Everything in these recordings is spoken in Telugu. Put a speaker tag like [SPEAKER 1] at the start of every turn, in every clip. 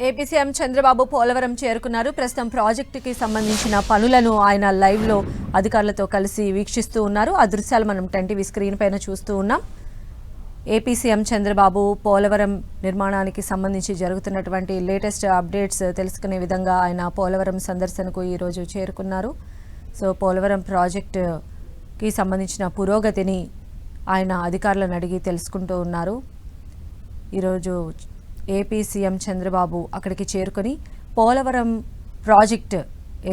[SPEAKER 1] ఏపీ సీఎం చంద్రబాబు పోలవరం చేరుకున్నారు. ప్రస్తుతం ప్రాజెక్టుకి సంబంధించిన పనులను ఆయన లైవ్ లో అధికారులతో కలిసి వీక్షిస్తూ ఉన్నారు. ఆ దృశ్యాలు మనం 10 స్క్రీన్ పైన చూస్తూ ఉన్నాం. ఏపీ సీఎం చంద్రబాబు పోలవరం నిర్మాణానికి సంబంధించి జరుగుతున్నటువంటి లేటెస్ట్ అప్డేట్స్ తెలుసుకునే విధంగా ఆయన పోలవరం సందర్శనకు ఈరోజు చేరుకున్నారు. సో పోలవరం ప్రాజెక్టుకి సంబంధించిన పురోగతిని ఆయన అధికారులను అడిగి తెలుసుకుంటూ ఉన్నారు. ఈరోజు ఏపీ సీఎం చంద్రబాబు అక్కడికి చేరుకొని పోలవరం ప్రాజెక్ట్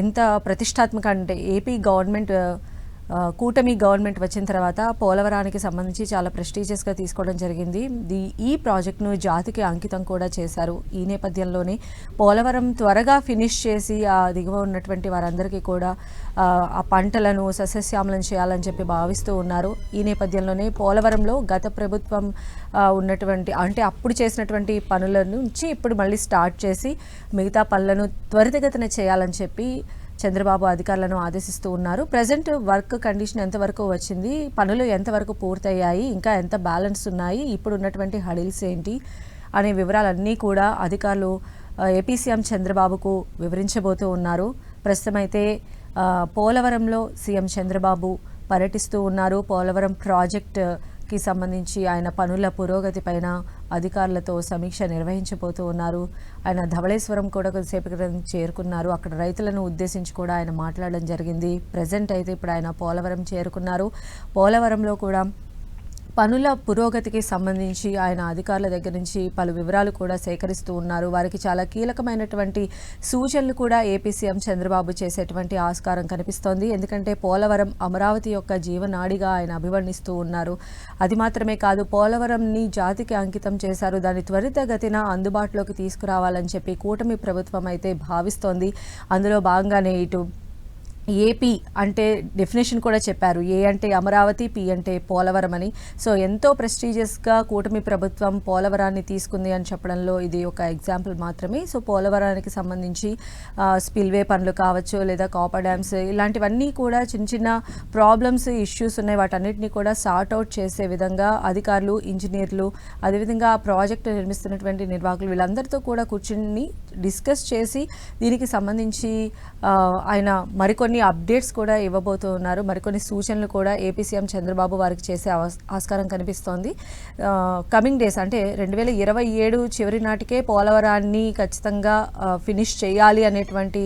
[SPEAKER 1] ఎంత ప్రతిష్టాత్మక అంటే ఏపీ గవర్నమెంట్ కూటమి గవర్నమెంట్ వచ్చిన తర్వాత పోలవరానికి సంబంధించి చాలా ప్రెస్టీజియస్గా తీసుకోవడం జరిగింది. ఈ ప్రాజెక్టును జాతికి అంకితం కూడా చేశారు. ఈ నేపథ్యంలోనే పోలవరం త్వరగా ఫినిష్ చేసి ఆ దిగువ ఉన్నటువంటి వారందరికీ కూడా ఆ పంటలను సస్యశ్యామలం చేయాలని చెప్పి భావిస్తూ ఉన్నారు. ఈ నేపథ్యంలోనే పోలవరంలో గత ప్రభుత్వం ఉన్నటువంటి అంటే అప్పుడు చేసినటువంటి పనుల నుంచి ఇప్పుడు మళ్ళీ స్టార్ట్ చేసి మిగతా పనులను త్వరితగతిన చేయాలని చెప్పి చంద్రబాబు అధికారులను ఆదేశిస్తూ ఉన్నారు. ప్రజెంట్ వర్క్ కండిషన్ ఎంతవరకు వచ్చింది, పనులు ఎంతవరకు పూర్తయ్యాయి, ఇంకా ఎంత బ్యాలెన్స్ ఉన్నాయి, ఇప్పుడు ఉన్నటువంటి హడిల్స్ ఏంటి అనే వివరాలన్నీ కూడా అధికారులు ఏపీ సీఎం చంద్రబాబుకు వివరించబోతూ ఉన్నారు. ప్రస్తుతం అయితే పోలవరంలో సీఎం చంద్రబాబు పర్యటిస్తూ ఉన్నారు. పోలవరం ప్రాజెక్టుకి సంబంధించి ఆయన పనుల పురోగతి పైన అధికారులతో సమీక్ష నిర్వహించబోతూ ఉన్నారు. ఆయన ధవళేశ్వరం కూడా కొద్దిసేపు క్రితం చేరుకున్నారు. అక్కడ రైతులను ఉద్దేశించి కూడా ఆయన మాట్లాడడం జరిగింది. ప్రజెంట్ అయితే ఇప్పుడు ఆయన పోలవరం చేరుకున్నారు. పోలవరంలో కూడా పనుల పురోగతికి సంబంధించి ఆయన అధికారుల దగ్గర నుంచి పలు వివరాలు కూడా సేకరిస్తూ ఉన్నారు. వారికి చాలా కీలకమైనటువంటి సూచనలు కూడా ఏపీ సీఎం చంద్రబాబు చేసేటువంటి ఆస్కారం కనిపిస్తోంది. ఎందుకంటే పోలవరం అమరావతి యొక్క జీవనాడిగా ఆయన అభివర్ణిస్తూ ఉన్నారు. అది మాత్రమే కాదు, పోలవరంని జాతికి అంకితం చేశారు. దాన్ని త్వరితగతిన అందుబాటులోకి తీసుకురావాలని చెప్పి కూటమి ప్రభుత్వం అయితే భావిస్తోంది. అందులో భాగంగానే ఇటు ఏపీ అంటే డెఫినేషన్ కూడా చెప్పారు. ఏ అంటే అమరావతి, పి అంటే పోలవరం అని. సో ఎంతో ప్రెస్టీజియస్గా కూటమి ప్రభుత్వం పోలవరాన్ని తీసుకుంది అని చెప్పడంలో ఇది ఒక ఎగ్జాంపుల్ మాత్రమే. సో పోలవరానికి సంబంధించి స్పిల్వే పనులు కావచ్చు, లేదా కాపర్ డ్యామ్స్, ఇలాంటివన్నీ కూడా చిన్న చిన్న ప్రాబ్లమ్స్, ఇష్యూస్ ఉన్నాయి. వాటన్నిటిని కూడా సార్ట్ అవుట్ చేసే విధంగా అధికారులు, ఇంజనీర్లు, అదేవిధంగా ఆ ప్రాజెక్టు నిర్మిస్తున్నటువంటి నిర్వాహకులు వీళ్ళందరితో కూడా కూర్చుని డిస్కస్ చేసి దీనికి సంబంధించి ఆయన మరికొన్ని అప్డేట్స్ కూడా ఇవ్వబోతూ ఉన్నారు. మరికొన్ని సూచనలు కూడా ఏపీ సీఎం చంద్రబాబు వారికి చేసే ఆస్కారం కనిపిస్తోంది. కమింగ్ డేస్ అంటే 2027 చివరి నాటికే పోలవరాన్ని ఖచ్చితంగా ఫినిష్ చేయాలి అనేటువంటి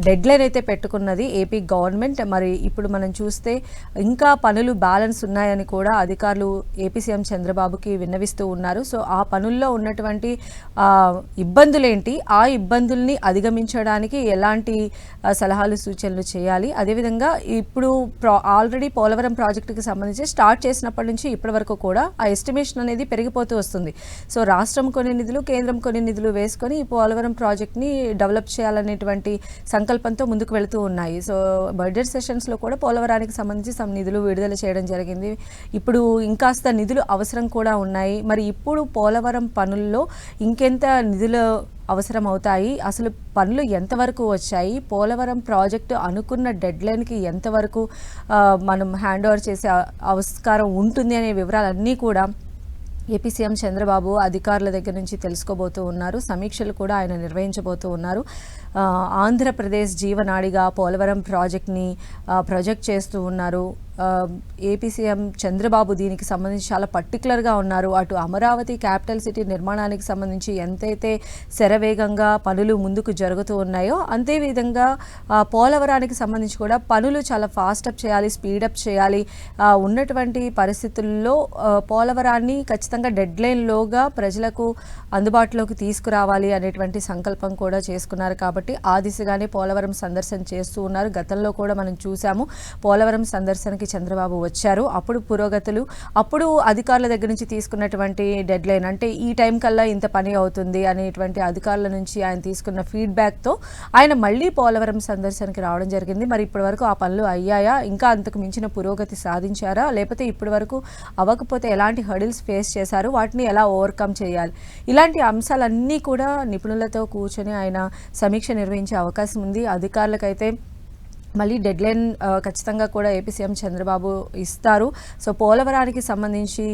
[SPEAKER 1] డెడ్ లైన్ అయితే పెట్టుకున్నది ఏపీ గవర్నమెంట్. మరి ఇప్పుడు మనం చూస్తే ఇంకా పనులు బ్యాలెన్స్ ఉన్నాయని కూడా అధికారులు ఏపీ సీఎం చంద్రబాబుకి విన్నవిస్తూ ఉన్నారు. సో ఆ పనుల్లో ఉన్నటువంటి ఇబ్బందులేంటి, ఆ ఇబ్బందుల్ని అధిగమించడానికి ఎలాంటి సలహాలు, సూచనలు చేయాలి, అదేవిధంగా ఇప్పుడు ఆల్రెడీ పోలవరం ప్రాజెక్టుకి సంబంధించి స్టార్ట్ చేసినప్పటి నుంచి ఇప్పటి వరకు కూడా ఆ ఎస్టిమేషన్ అనేది పెరిగిపోతూ వస్తుంది. సో రాష్ట్రం కొన్ని నిధులు, కేంద్రం కొన్ని నిధులు వేసుకొని ఈ పోలవరం ప్రాజెక్ట్ని డెవలప్ చేయాలనేటువంటి సంకల్పంతో ముందుకు వెళుతూ ఉన్నాయి. సో బడ్జెట్ సెషన్స్లో కూడా పోలవరానికి సంబంధించి సమ్ నిధులు విడుదల చేయడం జరిగింది. ఇప్పుడు ఇంకాస్త నిధులు అవసరం కూడా ఉన్నాయి. మరి ఇప్పుడు పోలవరం పనుల్లో ఇంకెంత నిధులు అవసరం అవుతాయి, అసలు పనులు ఎంతవరకు వచ్చాయి, పోలవరం ప్రాజెక్టు అనుకున్న డెడ్ లైన్కి ఎంతవరకు మనం హ్యాండ్ ఓవర్ చేసే ఆస్కారం ఉంటుంది అనే వివరాలన్నీ కూడా ఏపీ సీఎం చంద్రబాబు అధికారుల దగ్గర నుంచి తెలుసుకోబోతూ ఉన్నారు. సమీక్షలు కూడా ఆయన నిర్వహించబోతూ ఉన్నారు. ఆంధ్రప్రదేశ్ జీవనాడిగా పోలవరం ప్రాజెక్ట్ని ప్రొజెక్ట్ చేస్తూ ఉన్నారు. ఏపీ సీఎం చంద్రబాబు దీనికి సంబంధించి చాలా పర్టికులర్గా ఉన్నారు. అటు అమరావతి క్యాపిటల్ సిటీ నిర్మాణానికి సంబంధించి ఎంతైతే శరవేగంగా పనులు ముందుకు జరుగుతూ ఉన్నాయో అంతేవిధంగా పోలవరానికి సంబంధించి కూడా పనులు చాలా ఫాస్టప్ చేయాలి, స్పీడప్ చేయాలి. ఉన్నటువంటి పరిస్థితుల్లో పోలవరాన్ని ఖచ్చితంగా డెడ్ లైన్లోగా ప్రజలకు అందుబాటులోకి తీసుకురావాలి అనేటువంటి సంకల్పం కూడా చేసుకున్నారు. కాబట్టి ఆ దిశగానే పోలవరం సందర్శన చేస్తూ ఉన్నారు. గతంలో కూడా మనం చూసాము, పోలవరం సందర్శనకి చంద్రబాబు వచ్చారు. అప్పుడు పురోగతులు, అప్పుడు అధికారుల దగ్గర నుంచి తీసుకున్నటువంటి డెడ్ లైన్ అంటే ఈ టైం కల్లా ఇంత పని అవుతుంది అనేటువంటి అధికారుల నుంచి ఆయన తీసుకున్న ఫీడ్బ్యాక్తో ఆయన మళ్ళీ పోలవరం సందర్శనకి రావడం జరిగింది. మరి ఇప్పటి వరకు ఆ పనులు అయ్యాయా, ఇంకా అంతకు మించిన పురోగతి సాధించారా, లేకపోతే ఇప్పటి వరకు అవ్వకపోతే ఎలాంటి హర్డిల్స్ ఫేస్ చేశారు, వాటిని ఎలా ఓవర్కమ్ చేయాలి, ఇలాంటి అంశాలన్నీ కూడా నిపుణులతో కూర్చొని ఆయన సమీక్ష నిర్వహించే అవకాశం ఉంది. అధికారులకైతే మళ్ళీ డెడ్ లైన్ ఖచ్చితంగా కూడా ఏపీ సీఎం చంద్రబాబు ఇస్తారు. సో పోలవరానికి సంబంధించి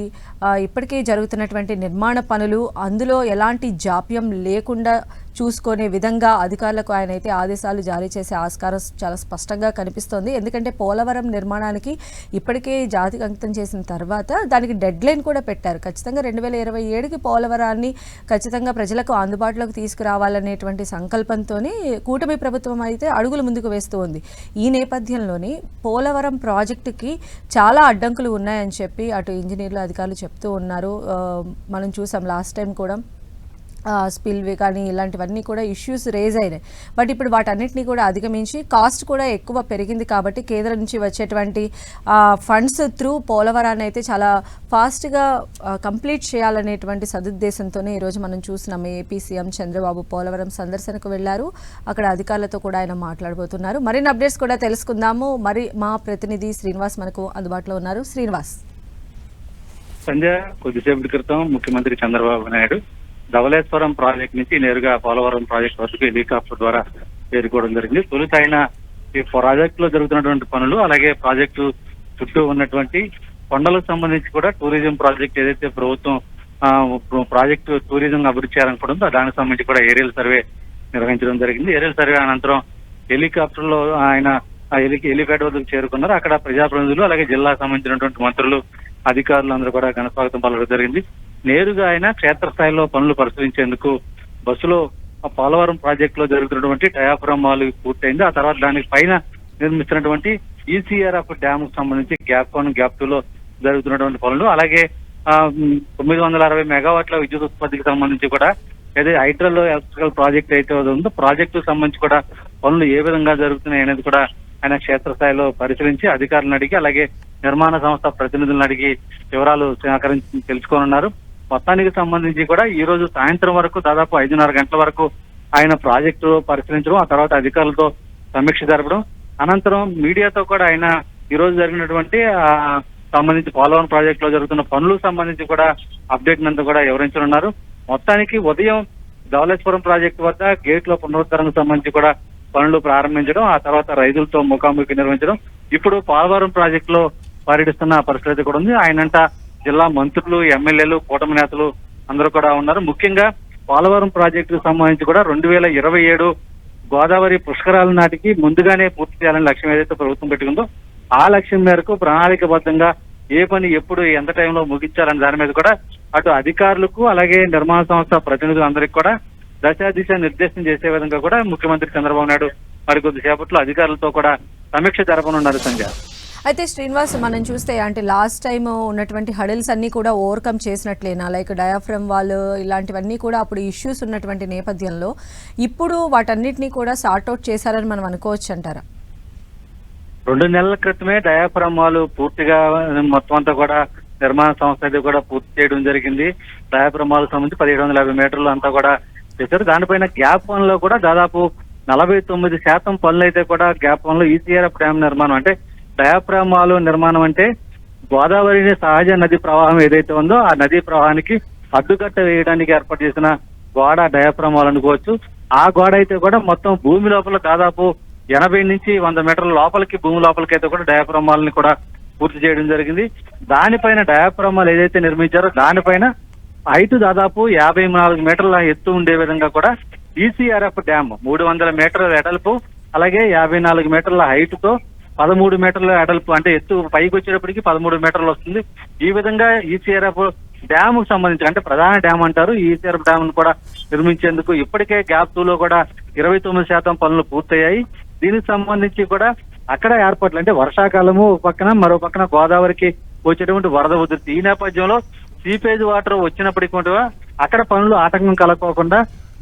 [SPEAKER 1] ఇప్పటికే జరుగుతున్నటువంటి నిర్మాణ పనులు అందులో ఎలాంటి జాప్యం లేకుండా చూసుకునే విధంగా అధికారులకు ఆయన అయితే ఆదేశాలు జారీ చేసే ఆస్కారం చాలా స్పష్టంగా కనిపిస్తోంది. ఎందుకంటే పోలవరం నిర్మాణానికి ఇప్పటికే జాతికి అంకితం చేసిన తర్వాత దానికి డెడ్ లైన్ కూడా పెట్టారు. ఖచ్చితంగా 2027కి పోలవరాన్ని ఖచ్చితంగా ప్రజలకు అందుబాటులోకి తీసుకురావాలనేటువంటి సంకల్పంతోనే కూటమి ప్రభుత్వం అయితే అడుగులు ముందుకు వేస్తూ ఉంది. ఈ నేపథ్యంలోని పోలవరం ప్రాజెక్టుకి చాలా అడ్డంకులు ఉన్నాయని చెప్పి అటు ఇంజనీర్లు అధికారులు చెప్తూ ఉన్నారు. మనం చూసాం లాస్ట్ టైం కూడా స్పిల్వే కానీ ఇలాంటివన్నీ కూడా ఇష్యూస్ రేజ్ అయినాయి. బట్ ఇప్పుడు వాటన్నిటినీ కూడా అధిగమించి కాస్ట్ కూడా ఎక్కువ పెరిగింది కాబట్టి కేంద్రం నుంచి వచ్చేటువంటి ఫండ్స్ త్రూ పోలవరాన్ని అయితే చాలా ఫాస్ట్గా కంప్లీట్ చేయాలనేటువంటి సదుద్దేశంతోనే ఈరోజు మనం చూసినాం. ఏపీ సీఎం చంద్రబాబు పోలవరం సందర్శనకు వెళ్లారు. అక్కడ అధికారులతో కూడా ఆయన మాట్లాడబోతున్నారు. మరిన్ని అప్డేట్స్ కూడా తెలుసుకుందాము. మరి మా ప్రతినిధి శ్రీనివాస్ మనకు అందుబాటులో ఉన్నారు. శ్రీనివాస్.
[SPEAKER 2] సంజయ్, కొద్దిసేపటి క్రితం ముఖ్యమంత్రి చంద్రబాబు నాయుడు ధవళేశ్వరం ప్రాజెక్ట్ నుంచి నేరుగా పోలవరం ప్రాజెక్ట్ వరకు హెలికాప్టర్ ద్వారా చేరుకోవడం జరిగింది. తొలుత ఆయన ఈ ప్రాజెక్ట్ లో జరుగుతున్నటువంటి పనులు, అలాగే ప్రాజెక్టు చుట్టూ ఉన్నటువంటి కొండలకు సంబంధించి కూడా టూరిజం ప్రాజెక్ట్ ఏదైతే ప్రభుత్వం ప్రాజెక్టు టూరిజం అభివృద్ధి చేయాలనుకుంటుందో దానికి సంబంధించి కూడా ఏరియల్ సర్వే నిర్వహించడం జరిగింది. ఏరియల్ సర్వే అనంతరం హెలికాప్టర్ లో ఆయన హెలిప్యాడ్ వద్దకు చేరుకున్నారు. అక్కడ ప్రజాప్రతినిధులు అలాగే జిల్లాకు సంబంధించినటువంటి మంత్రులు, అధికారులు అందరూ కూడా ఘనస్వాగతం పలకడం జరిగింది. నేరుగా ఆయన క్షేత్రస్థాయిలో పనులు పరిశీలించేందుకు బస్సులో పోలవరం ప్రాజెక్ట్ లో జరుగుతున్నటువంటి డయాఫ్రమ్ వాల్ పూర్తయింది. ఆ తర్వాత దానికి పైన నిర్మిస్తున్నటువంటి ఈసీఆర్ఎఫ్ డ్యామ్ కు సంబంధించి గ్యాప్ 1, గ్యాప్ 2 లో జరుగుతున్నటువంటి పనులు, అలాగే 960 మెగావాట్ల విద్యుత్ ఉత్పత్తికి సంబంధించి కూడా ఏదైతే హైడ్రల్ ఎలక్ట్రికల్ ప్రాజెక్ట్ అయితే ఉందో ప్రాజెక్టు సంబంధించి కూడా పనులు ఏ విధంగా జరుగుతున్నాయి అనేది కూడా ఆయన క్షేత్రస్థాయిలో పరిశీలించి అధికారులను అడిగి అలాగే నిర్మాణ సంస్థ ప్రతినిధులను అడిగి వివరాలు సేకరించి తెలుసుకోనున్నారు. మొత్తానికి సంబంధించి కూడా ఈ రోజు సాయంత్రం వరకు దాదాపు 5:30 గంటల వరకు ఆయన ప్రాజెక్టు పరిశీలించడం, ఆ తర్వాత అధికారులతో సమీక్ష జరపడం, అనంతరం మీడియాతో కూడా ఆయన ఈ రోజు జరిగినటువంటి సంబంధించి పోలవరం ప్రాజెక్ట్ లో జరుగుతున్న పనులకు సంబంధించి కూడా అప్డేట్ అంతా కూడా వివరించనున్నారు. మొత్తానికి ఉదయం ధవళేశ్వరం ప్రాజెక్టు వద్ద గేట్ల పునరుద్ధరణకు సంబంధించి కూడా పనులు ప్రారంభించడం, ఆ తర్వాత రైతులతో ముఖాముఖి నిర్వహించడం, ఇప్పుడు పోలవరం ప్రాజెక్టు లో పర్యటిస్తున్న పరిస్థితి కూడా ఉంది. ఆయనంట జిల్లా మంత్రులు, ఎమ్మెల్యేలు, కూటమి నేతలు అందరూ కూడా ఉన్నారు. ముఖ్యంగా పోలవరం ప్రాజెక్టుకు సంబంధించి కూడా 2027 గోదావరి పుష్కరాల నాటికి ముందుగానే పూర్తి చేయాలని లక్ష్యం ఏదైతే ప్రభుత్వం పెట్టుకుందో ఆ లక్ష్యం మేరకు ప్రణాళికబద్ధంగా ఏ పని ఎప్పుడు ఎంత టైంలో ముగించాలని దాని మీద కూడా అటు అధికారులకు అలాగే నిర్మాణ సంస్థ ప్రతినిధులందరికీ కూడా దిశ నిర్దేశం చేసే విధంగా కూడా ముఖ్యమంత్రి చంద్రబాబు నాయుడు మరికొద్ది సేపట్లో అధికారులతో కూడా సమీక్ష జరపనున్నారు. సంజయ్,
[SPEAKER 1] అయితే శ్రీనివాస్, మనం చూస్తే అంటే లాస్ట్ టైం ఉన్నటువంటి హడిల్స్ అన్ని కూడా ఓవర్కమ్ చేసినట్లేనా? లైక్ డయాఫ్రమ్ వాళ్ళు ఇలాంటివన్నీ కూడా అప్పుడు ఇష్యూస్ ఉన్నటువంటి నేపథ్యంలో ఇప్పుడు వాటన్నిటినీ కూడా సార్ట్అవుట్ చేశారని మనం అనుకోవచ్చు అంటారా?
[SPEAKER 2] 2 నెలల క్రితమే డయాఫ్రమ్ వాళ్ళు పూర్తిగా మొత్తం అంతా కూడా నిర్మాణ సంస్థ అయితే కూడా పూర్తి చేయడం జరిగింది. డయాఫ్రమ్ వాళ్ళకి సంబంధించి 1750 మీటర్లు అంతా కూడా చేశారు. దానిపైన గ్యాప్ 1 లో కూడా దాదాపు 49% పనులు అయితే కూడా గ్యాప్ 1 లో ఈసీఆర్ఎఫ్ డ్యామ్ నిర్మాణం, అంటే డయాఫ్రమ్ వాల్ నిర్మాణం అంటే గోదావరి సహజ నది ప్రవాహం ఏదైతే ఉందో ఆ నదీ ప్రవాహానికి అడ్డుకట్ట వేయడానికి ఏర్పాటు చేసిన గోడ డయాఫ్రమ్ వాల్ అనుకోవచ్చు. ఆ గోడ అయితే కూడా మొత్తం భూమి లోపల దాదాపు 80 నుంచి 100 మీటర్ల లోపలికి భూమి లోపలికి అయితే కూడా డయాఫ్రమ్ వాల్ ని కూడా పూర్తి చేయడం జరిగింది. దానిపైన డయాఫ్రమ్ వాల్ ఏదైతే నిర్మించారో దానిపైన హైట్ దాదాపు 54 మీటర్ల ఎత్తు ఉండే విధంగా కూడా ఈసీఆర్ఎఫ్ డ్యామ్ 300 మీటర్ల వెడల్పు అలాగే 54 మీటర్ల హైట్ తో 13 మీటర్ల ఎడల్పు, అంటే ఎత్తు పైకి వచ్చేటప్పటికి 13 మీటర్లు వస్తుంది. ఈ విధంగా ఈసీఆర్ఎఫ్ డ్యామ్ కు సంబంధించి అంటే ప్రధాన డ్యామ్ అంటారు ఈసీఆర్ఎఫ్ డ్యామ్ కూడా నిర్మించేందుకు ఇప్పటికే గ్యాప్ 2 లో కూడా 29% పనులు పూర్తయ్యాయి. దీనికి సంబంధించి కూడా అక్కడ ఏర్పాట్లు అంటే వర్షాకాలము పక్కన మరో పక్కన గోదావరికి వచ్చేటువంటి వరద ఉధృతి, ఈ నేపథ్యంలో సీపేజ్ వాటర్ వచ్చినప్పటికీ కూడా అక్కడ పనులు ఆటంకం కలగకోకుండా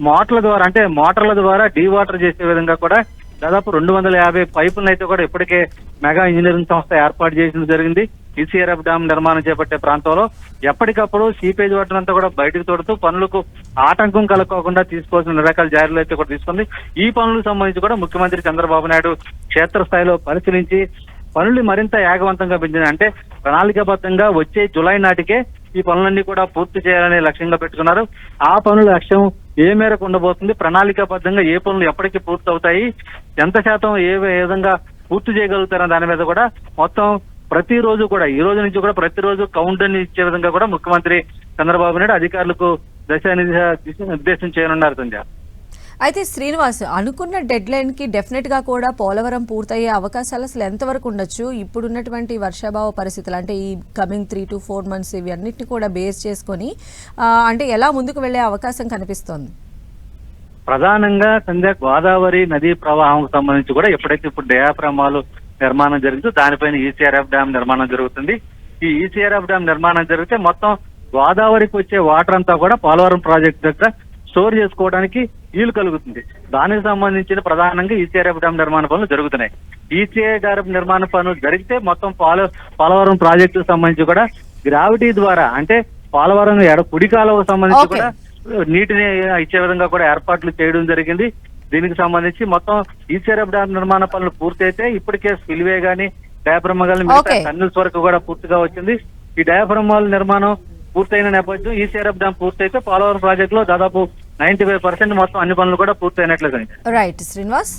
[SPEAKER 2] మోటార్ల ద్వారా డీ వాటర్ చేసే విధంగా కూడా దాదాపు 250 పైపులను అయితే కూడా ఇప్పటికే మెగా ఇంజనీరింగ్ సంస్థ ఏర్పాటు చేయడం జరిగింది. ఈసీఆర్ఎఫ్ డ్యామ్ నిర్మాణం చేపట్టే ప్రాంతంలో ఎప్పటికప్పుడు సీపేజ్ వాటర్ అంతా కూడా బయటకు తోడుతూ పనులకు ఆటంకం కలగకోకుండా తీసుకోవాల్సిన రకాల జాగ్రత్తలు అయితే కూడా తీసుకుంది. ఈ పనులకు సంబంధించి కూడా ముఖ్యమంత్రి చంద్రబాబు నాయుడు క్షేత్రస్థాయిలో పరిశీలించి పనులు మరింత వేగవంతంగా పెంచింది. అంటే ప్రణాళికాబద్ధంగా వచ్చే జులై నాటికే ఈ పనులన్నీ కూడా పూర్తి చేయాలనే లక్ష్యంగా పెట్టుకున్నారు. ఆ పనుల లక్ష్యం ఏ మేరకు ఉండబోతుంది, ప్రణాళికాబద్ధంగా ఏ పనులు ఎప్పటికీ పూర్తి అవుతాయి, ఎంత శాతం ఏ విధంగా పూర్తి చేయగలుగుతారన్న దాని మీద కూడా మొత్తం ప్రతిరోజు కూడా ఈ రోజు నుంచి కూడా ప్రతిరోజు కౌంటర్ ఇచ్చే విధంగా కూడా ముఖ్యమంత్రి చంద్రబాబు నాయుడు అధికారులకు దిశానిర్దేశం చేయనున్నారు. సంజయ్,
[SPEAKER 1] అయితే శ్రీనివాస్, అనుకున్న డెడ్ లైన్ కి డెఫినెట్ గా కూడా పోలవరం పూర్తయ్యే అవకాశాలు అసలు ఎంతవరకు ఉండొచ్చు? ఇప్పుడున్నటువంటి వర్షాభావ పరిస్థితులు, అంటే ఈ కమింగ్ 3 to 4 months ఇవి అన్నిటిని కూడా బేస్ చేసుకొని అంటే ఎలా ముందుకు వెళ్లే అవకాశం కనిపిస్తోంది?
[SPEAKER 2] ప్రధానంగా సంధ్య గోదావరి నదీ ప్రవాహం సంబంధించి కూడా ఎప్పుడైతే ఇప్పుడు డయాఫ్రామాలు నిర్మాణం జరిగిందో దానిపైన ఈసీఆర్ఎఫ్ డ్యామ్ నిర్మాణం జరుగుతుంది. ఈ ఈసీఆర్ఎఫ్ డ్యామ్ నిర్మాణం జరిగితే మొత్తం గోదావరికి వచ్చే వాటర్ అంతా కూడా పోలవరం ప్రాజెక్టు దగ్గర స్టోర్ చేసుకోవడానికి వీలు కలుగుతుంది. దానికి సంబంధించిన ప్రధానంగా ఈసీఆర్ఎఫ్ డ్యామ్ నిర్మాణ పనులు జరుగుతున్నాయి. ఈసీఆర్ఎఫ్ నిర్మాణ పనులు జరిగితే మొత్తం పోలవరం ప్రాజెక్టుకు సంబంధించి కూడా గ్రావిటీ ద్వారా, అంటే పోలవరం కుడి కాలువకు సంబంధించి కూడా నీటిని ఇచ్చే విధంగా కూడా ఏర్పాట్లు చేయడం జరిగింది. దీనికి సంబంధించి మొత్తం ఈసీఆర్ఎఫ్ డ్యామ్ నిర్మాణ పనులు పూర్తయితే ఇప్పటికే స్పిల్వే గానీ డయాఫ్రమ్ గానీ మిగతా టన్నెల్స్ వరకు కూడా పూర్తిగా వచ్చింది. ఈ డయాఫ్రమ్ నిర్మాణం పూర్తయిన నేపథ్యం ఈసీఆర్ఎఫ్ డ్యామ్ పూర్తయితే పోలవరం ప్రాజెక్టులో దాదాపు 95% మొత్తం అన్ని పనులు కూడా పూర్తయినట్లుగా.
[SPEAKER 1] రైట్ శ్రీనివాస్.